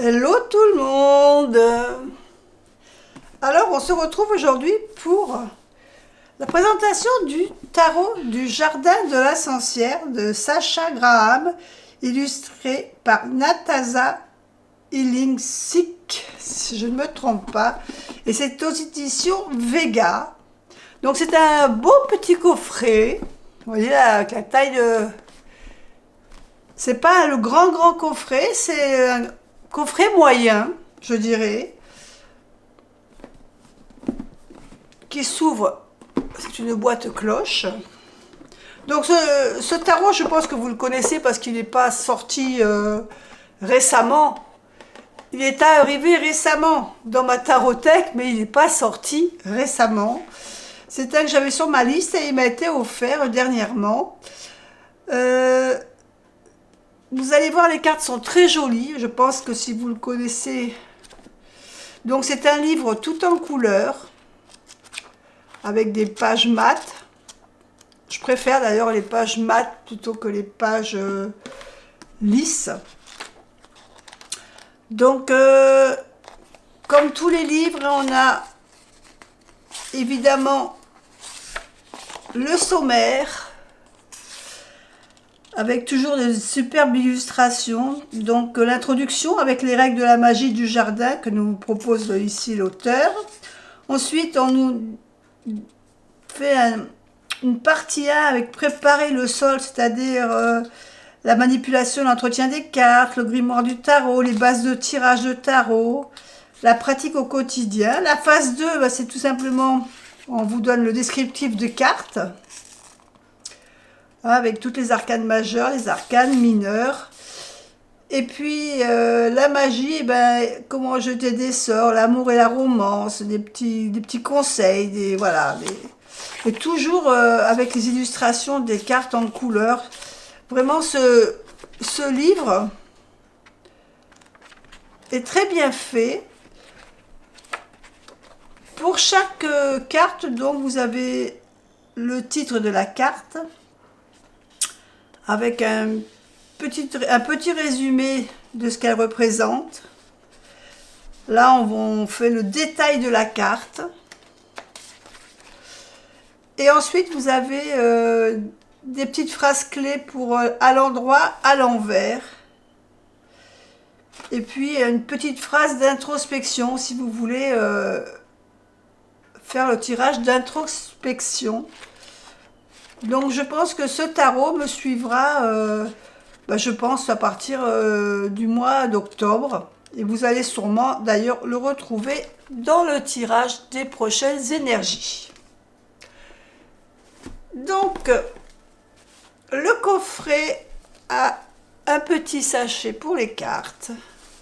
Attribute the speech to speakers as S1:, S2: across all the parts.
S1: Hello tout le monde. Alors on se retrouve aujourd'hui pour la présentation du tarot du jardin de la sorcière de Sacha Graham, illustré par Natasha Illingsik, si je ne me trompe pas, et c'est aux éditions Vega. Donc c'est un beau petit coffret, vous voyez là, avec la taille de... C'est pas le grand coffret, c'est un coffret moyen, je dirais, qui s'ouvre. C'est une boîte cloche. Donc ce tarot, je pense que vous le connaissez parce qu'il n'est pas sorti récemment. Il est arrivé récemment dans ma tarothèque, mais il n'est pas sorti récemment. C'est un que j'avais sur ma liste et il m'a été offert dernièrement. Vous allez voir, les cartes sont très jolies. Je pense que si vous le connaissez... Donc c'est un livre tout en couleur, avec des pages mat. Je préfère d'ailleurs les pages mat plutôt que les pages lisses. Donc, comme tous les livres, on a évidemment le sommaire, avec toujours des superbes illustrations. Donc, l'introduction avec les règles de la magie du jardin que nous propose ici l'auteur. Ensuite, on nous fait une partie 1 avec préparer le sol, c'est-à-dire la manipulation, l'entretien des cartes, le grimoire du tarot, les bases de tirage de tarot, la pratique au quotidien. La phase 2, bah, c'est tout simplement, on vous donne le descriptif de cartes, avec toutes les arcanes majeures, les arcanes mineures. Et puis la magie, eh ben, comment jeter des sorts, l'amour et la romance, des petits conseils, voilà, et toujours avec les illustrations des cartes en couleur. Vraiment, ce livre est très bien fait. Pour chaque carte, donc, vous avez le titre de la carte, avec un petit résumé de ce qu'elle représente. Là, on fait le détail de la carte. Et ensuite, vous avez des petites phrases clés pour à l'endroit, à l'envers. Et puis, une petite phrase d'introspection, si vous voulez faire le tirage d'introspection. Donc, je pense que ce tarot me suivra, je pense, à partir du mois d'octobre. Et vous allez sûrement, d'ailleurs, le retrouver dans le tirage des prochaines énergies. Donc, le coffret a un petit sachet pour les cartes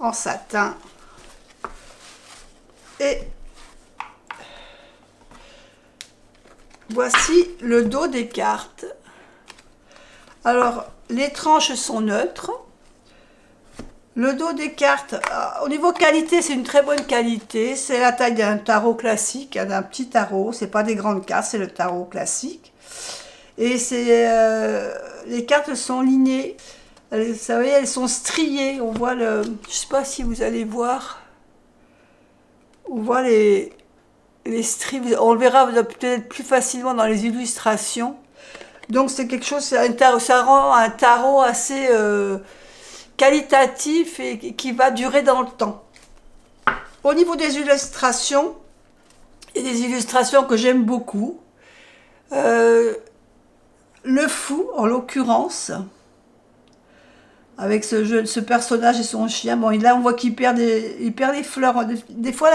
S1: en satin. Et voici le dos des cartes. Alors, les tranches sont neutres. Le dos des cartes, au niveau qualité, c'est une très bonne qualité. C'est la taille d'un tarot classique, d'un petit tarot. C'est pas des grandes cartes, c'est le tarot classique. Et les cartes sont lignées. Vous savez, elles sont striées. On voit le... Je sais pas si vous allez voir. On voit les stries. On le verra peut-être plus facilement dans les illustrations. Donc c'est quelque chose, ça rend un tarot assez qualitatif et qui va durer dans le temps. Au niveau des illustrations, il y a des illustrations que j'aime beaucoup. Le fou, en l'occurrence, avec ce personnage et son chien. Bon, là, on voit qu'il perd des fleurs. Des fois,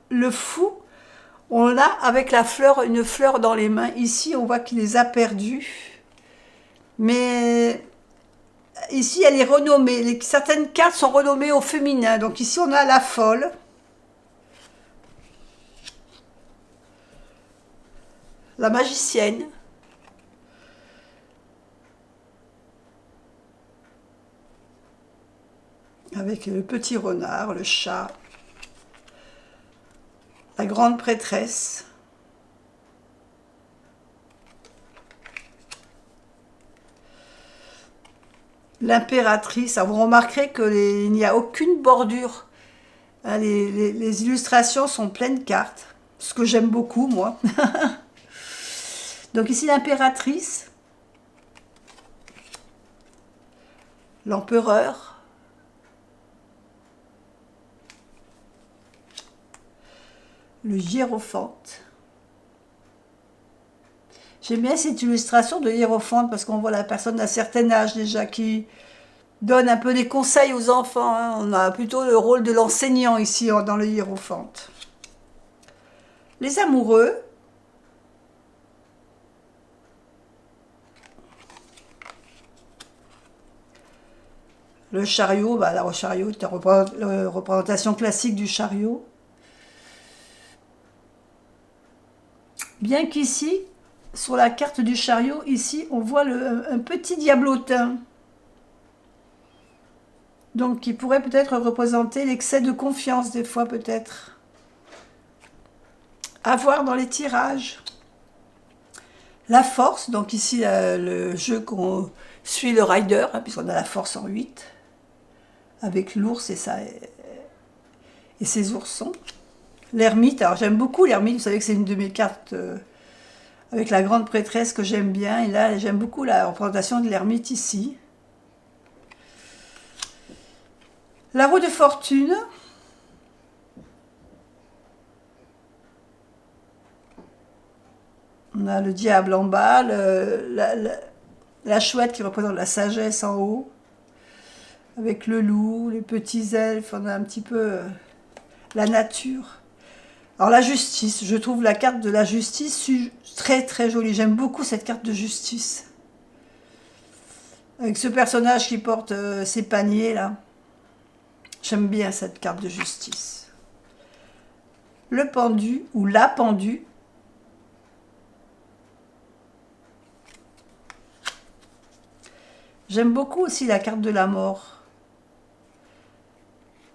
S1: le fou, on l'a avec une fleur dans les mains. Ici, on voit qu'il les a perdues. Mais ici, elle est renommée. Certaines cartes sont renommées au féminin. Donc ici, on a la folle. La magicienne. Avec le petit renard, le chat. La grande prêtresse. l'impératrice. Alors, vous remarquerez qu'il n'y a aucune bordure. Hein, les illustrations sont pleines de cartes, ce que j'aime beaucoup, moi. Donc ici, l'impératrice, l'empereur, le hiérophante. J'aime bien cette illustration de hiérophante parce qu'on voit la personne d'un certain âge déjà qui donne un peu des conseils aux enfants. Hein. On a plutôt le rôle de l'enseignant ici dans le hiérophante. Les amoureux. Le chariot, bah, le chariot, c'est la représentation classique du chariot. Bien qu'ici, sur la carte du chariot, ici, on voit un petit diablotin. Donc, qui pourrait peut-être représenter l'excès de confiance, des fois, peut-être. À voir dans les tirages. La force, donc ici, le jeu qu'on suit le rider, hein, puisqu'on a la force en 8, avec l'ours et ses oursons. L'ermite, alors j'aime beaucoup l'ermite, vous savez que c'est une de mes cartes avec la grande prêtresse que j'aime bien, et là j'aime beaucoup la représentation de l'ermite ici. La roue de fortune. On a le diable en bas, la chouette qui représente la sagesse en haut, avec le loup, les petits elfes, on a un petit peu la nature. Alors la justice, je trouve la carte de la justice très très jolie, j'aime beaucoup cette carte de justice. Avec ce personnage qui porte ses paniers là, j'aime bien cette carte de justice. Le pendu, ou la pendue. J'aime beaucoup aussi la carte de la mort.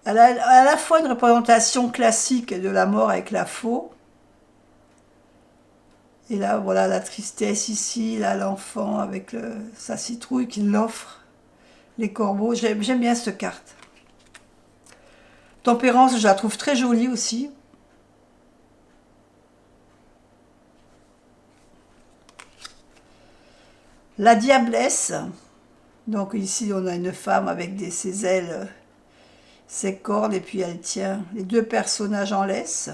S1: Elle a à la fois une représentation classique de la mort avec la faux. Et là, voilà la tristesse ici, là l'enfant avec sa citrouille qui l'offre. Les corbeaux, j'aime bien cette carte. Tempérance, je la trouve très jolie aussi. La diablesse. Donc ici, on a une femme avec ses ailes, ses cornes, et puis elle tient les deux personnages en laisse.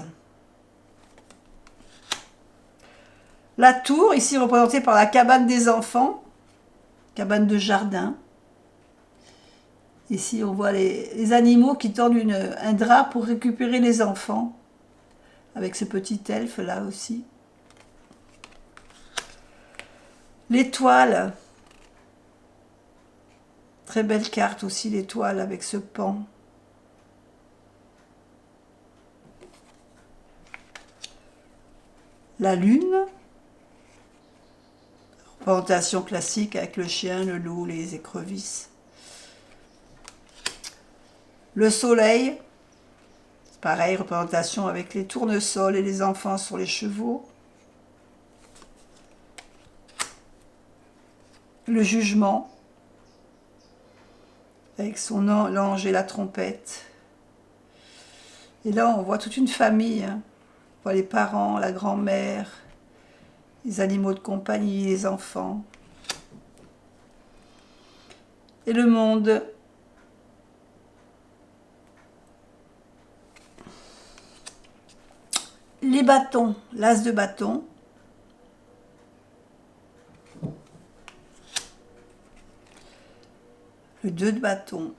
S1: La tour, ici représentée par la cabane des enfants, cabane de jardin. Ici, on voit les animaux qui tendent un drap pour récupérer les enfants, avec ce petit elfe là aussi. L'étoile. Très belle carte aussi, l'étoile avec ce pan. La lune. Représentation classique avec le chien, le loup, les écrevisses. Le soleil. Pareil, représentation avec les tournesols et les enfants sur les chevaux. Le jugement. Avec l'ange et la trompette. Et là, on voit toute une famille. Hein. On voit les parents, la grand-mère, les animaux de compagnie, les enfants. Et le monde. Les bâtons, l'as de bâton. Le 2 de bâton.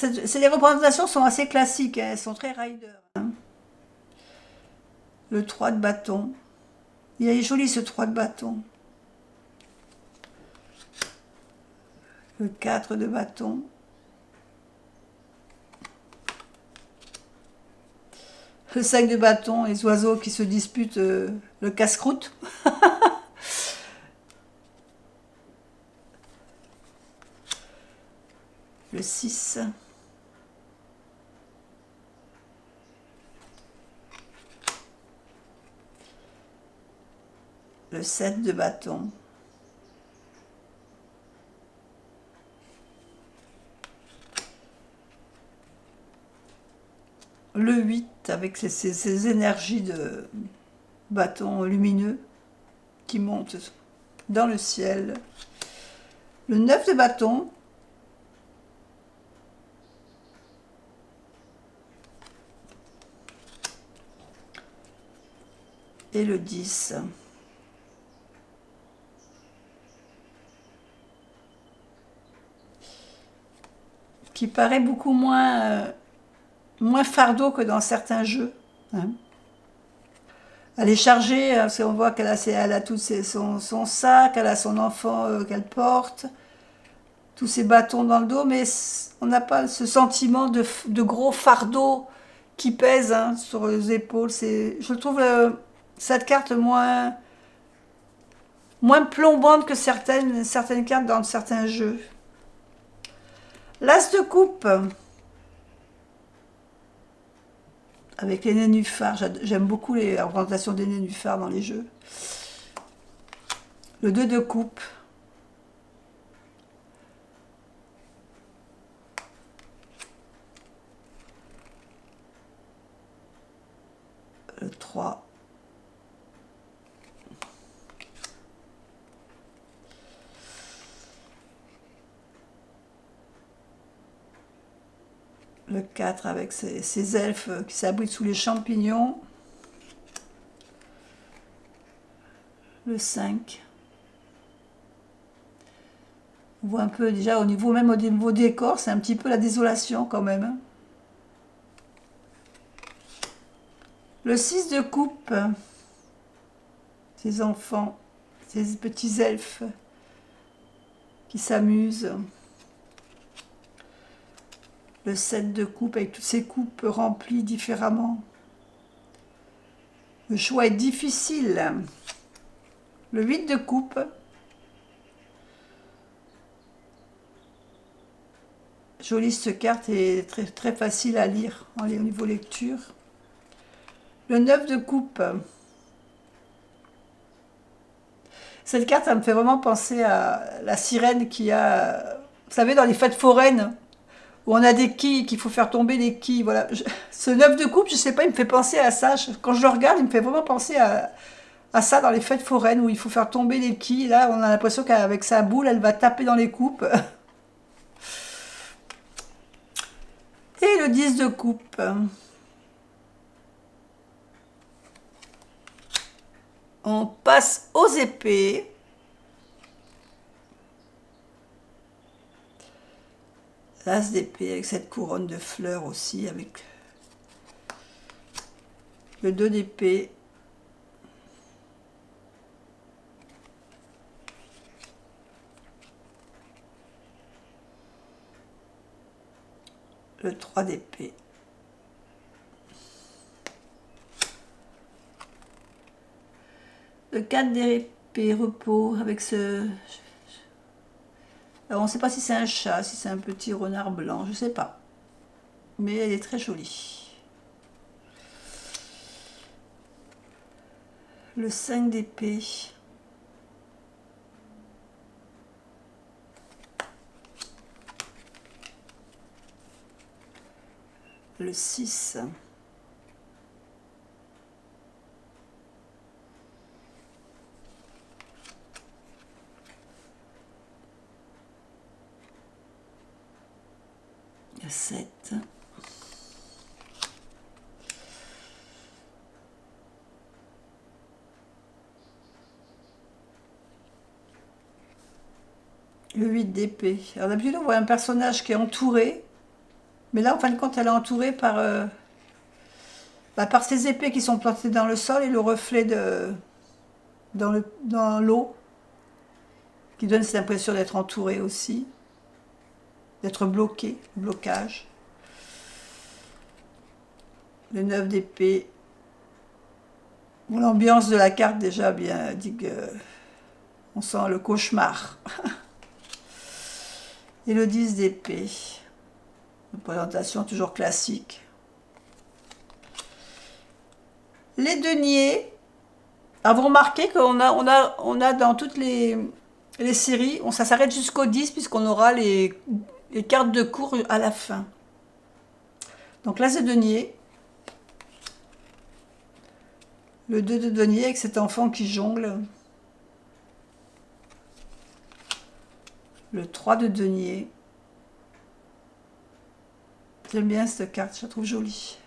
S1: Les représentations sont assez classiques, hein, elles sont très rider. Hein. Le 3 de bâton. Il est joli ce 3 de bâton. Le 4 de bâton. Le 5 de bâton, les oiseaux qui se disputent le casse-croûte. Le 6. Le 7 de bâton. Le 8 avec ses énergies de bâton lumineux qui montent dans le ciel. Le 9 de bâton. Et le 10. Qui paraît beaucoup moins fardeau que dans certains jeux. Hein. Elle est chargée, parce qu'on voit elle a tout son sac, elle a son enfant qu'elle porte, tous ses bâtons dans le dos, mais on n'a pas ce sentiment de gros fardeau qui pèse hein, sur les épaules. Je trouve cette carte moins plombante que certaines cartes dans certains jeux. L'As de coupe, avec les nénuphars. J'aime beaucoup les représentations des nénuphars dans les jeux. Le 2 de coupe. Le 3. Le 4 avec ses elfes qui s'abritent sous les champignons. Le 5. On voit un peu déjà au niveau décor, c'est un petit peu la désolation quand même. Le 6 de coupe. Ces enfants, ces petits elfes qui s'amusent. Le 7 de coupe avec toutes ces coupes remplies différemment. Le choix est difficile. Le 8 de coupe. Jolie cette carte et très, très facile à lire au niveau lecture. Le 9 de coupe. Cette carte, ça me fait vraiment penser à la sirène qui a... Vous savez, dans les fêtes foraines, où on a des quilles, qu'il faut faire tomber les quilles. Voilà. Ce 9 de coupe, je sais pas, il me fait penser à ça. Quand je le regarde, il me fait vraiment penser à ça dans les fêtes foraines, où il faut faire tomber les quilles. Là, on a l'impression qu'avec sa boule, elle va taper dans les coupes. Et le 10 de coupe. On passe aux épées. L'as d'épée avec cette couronne de fleurs aussi, avec le 2 d'épée. Le 3 d'épée. Le 4 d'épée repos avec ce... Alors on ne sait pas si c'est un chat, si c'est un petit renard blanc, je ne sais pas. Mais elle est très jolie. Le 5 d'épée. Le 6. Le 7. Le 8 d'épée. Alors d'habitude on voit un personnage qui est entouré. Mais là, en fin de compte, elle est entourée par ces épées qui sont plantées dans le sol et le reflet dans l'eau, qui donne cette impression d'être entourée aussi, d'être bloqué, blocage. Le 9 d'épée. Bon, l'ambiance de la carte déjà bien dit que on sent le cauchemar. Et le 10 d'épée. Une présentation toujours classique. Les deniers. Alors vous remarquez qu'on a dans toutes les séries, ça s'arrête jusqu'au 10 puisqu'on aura les cartes de cours à la fin. Donc l'as de denier, Le 2 de denier avec cet enfant qui jongle. Le 3 de denier. J'aime bien cette carte, je la trouve jolie.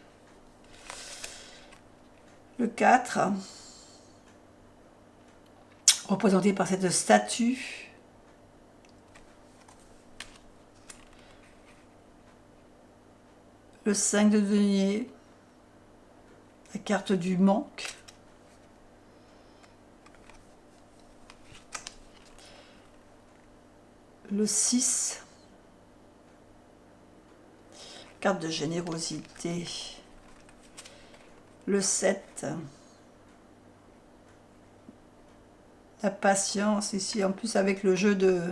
S1: Le 4, représenté par cette statue. Le 5 de denier, la carte du manque. Le 6, carte de générosité. Le 7, la patience ici, en plus avec le jeu de,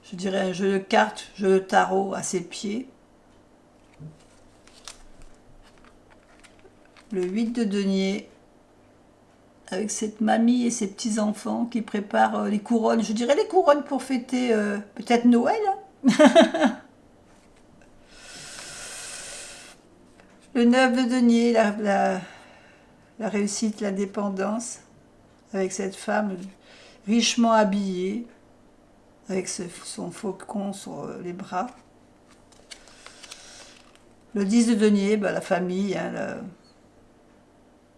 S1: je dirais un jeu de cartes, jeu de tarot à ses pieds. Le 8 de denier, avec cette mamie et ses petits-enfants qui préparent les couronnes. Je dirais les couronnes pour fêter peut-être Noël. Le 9 de denier, la réussite, l'indépendance, avec cette femme richement habillée, avec son faucon sur les bras. Le 10 de denier, la famille, hein,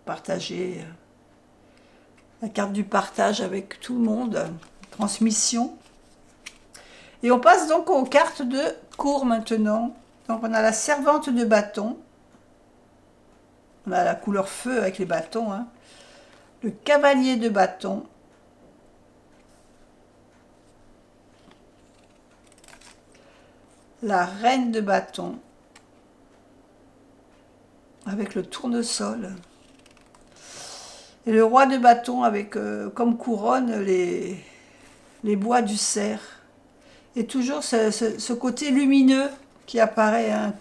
S1: partager, la carte du partage avec tout le monde, transmission. Et on passe donc aux cartes de cour maintenant. Donc on a la servante de bâton. On a la couleur feu avec les bâtons. Hein. Le cavalier de bâton. La reine de bâton. Avec le tournesol. Et le roi de bâton avec comme couronne les bois du cerf. Et toujours ce côté lumineux qui apparaît hein,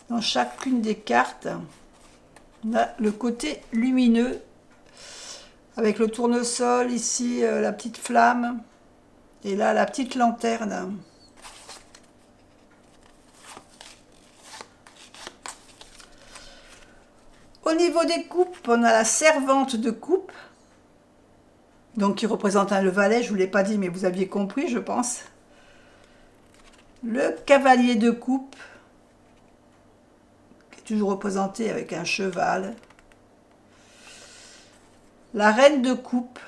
S1: dans chacune des cartes. On a le côté lumineux avec le tournesol, ici la petite flamme et là la petite lanterne. Au niveau des coupes, on a la servante de coupe, donc qui représente le valet, je ne vous l'ai pas dit mais vous aviez compris je pense. Le cavalier de coupe, qui est toujours représenté avec un cheval. La reine de coupe,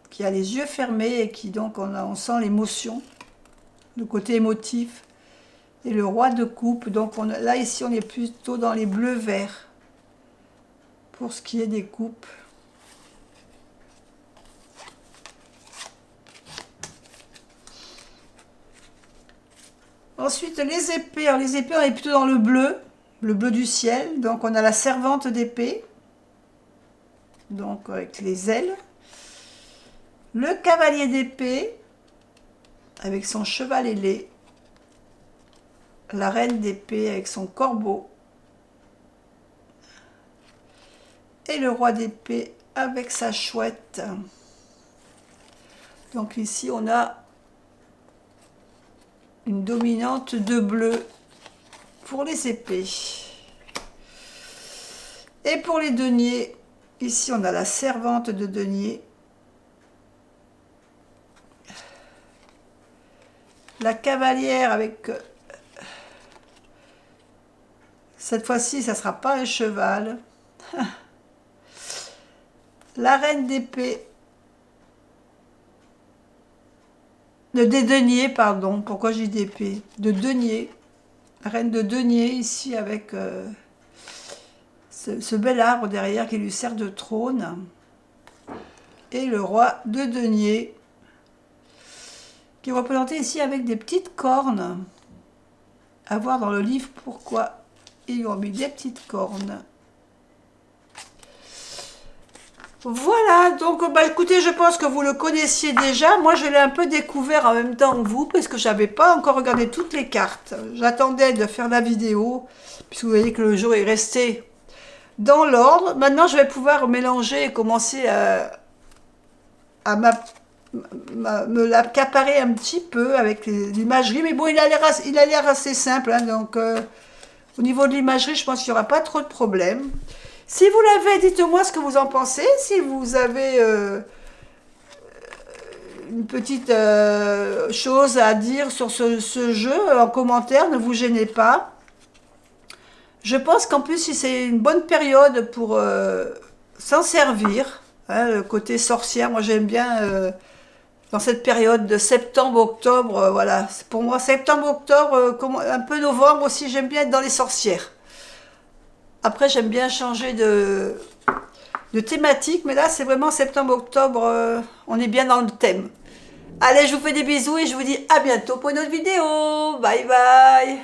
S1: qui a les yeux fermés et qui donc on sent l'émotion, le côté émotif. Et le roi de coupe, donc là ici on est plutôt dans les bleus verts pour ce qui est des coupes. Ensuite les épées, alors les épées on est plutôt dans le bleu du ciel, donc on a la servante d'épée, donc avec les ailes, le cavalier d'épée avec son cheval ailé, la reine d'épée avec son corbeau et le roi d'épée avec sa chouette. Donc ici on a une dominante de bleu pour les épées. Et pour les deniers, ici on a la servante de denier, la cavalière avec cette fois-ci, ça ne sera pas un cheval. La reine d'épée. Des deniers, pardon. Pourquoi j'ai d'épée? De denier. La reine de denier, ici, avec ce bel arbre derrière qui lui sert de trône. Et le roi de denier, qui est représenté ici avec des petites cornes. À voir dans le livre pourquoi ils ont mis des petites cornes. Voilà, donc écoutez, je pense que vous le connaissiez déjà. Moi, je l'ai un peu découvert en même temps que vous, parce que je n'avais pas encore regardé toutes les cartes. J'attendais de faire la vidéo, puisque vous voyez que le jour est resté dans l'ordre. Maintenant, je vais pouvoir mélanger et commencer à me l'accaparer un petit peu avec l'imagerie. Mais bon, il a l'air assez simple, hein, donc... Au niveau de l'imagerie, je pense qu'il n'y aura pas trop de problèmes. Si vous l'avez, dites-moi ce que vous en pensez. Si vous avez une petite chose à dire sur ce jeu en commentaire, ne vous gênez pas. Je pense qu'en plus, si c'est une bonne période pour s'en servir, hein, le côté sorcière, moi j'aime bien dans cette période de septembre-octobre, voilà. Pour moi, septembre-octobre, un peu novembre aussi, j'aime bien être dans les sorcières. Après, j'aime bien changer de thématique, mais là, c'est vraiment septembre-octobre, on est bien dans le thème. Allez, je vous fais des bisous et je vous dis à bientôt pour une autre vidéo. Bye bye.